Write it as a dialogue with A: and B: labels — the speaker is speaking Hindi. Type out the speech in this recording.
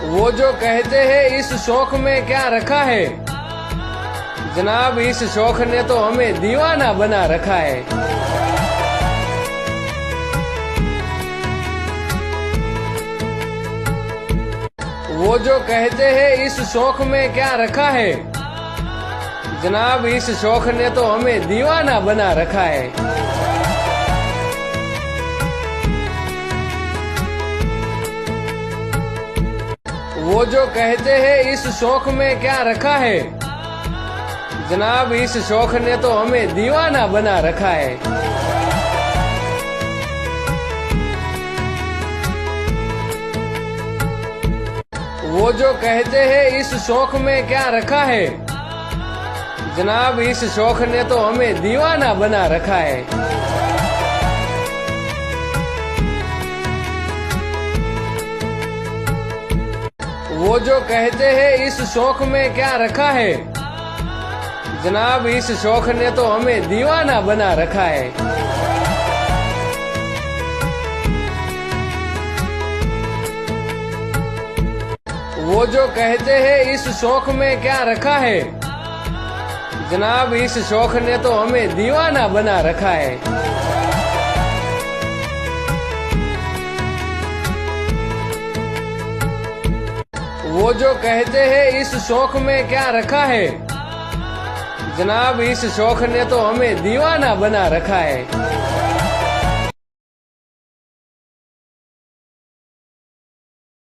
A: वो जो कहते हैं इस शौक में क्या रखा है, जनाब इस शौक ने तो हमें दीवाना बना रखा है। वो जो कहते हैं इस शौक में क्या रखा है, जनाब इस शौक ने तो हमें दीवाना बना रखा है। वो जो कहते हैं इस शौक में क्या रखा है, जनाब इस शौक ने तो हमें दीवाना बना रखा है। वो जो कहते हैं इस शौक में क्या रखा है, जनाब इस शौक ने तो हमें दीवाना बना रखा है। वो जो कहते हैं इस शौक में क्या रखा है, जनाब इस शौक ने तो हमें दीवाना बना रखा है। वो जो कहते हैं इस शौक में क्या रखा है, जनाब इस शौक ने तो हमें दीवाना बना रखा है। वो जो कहते हैं इस शौक में क्या रखा है, जनाब इस शौक ने तो हमें दीवाना बना रखा है।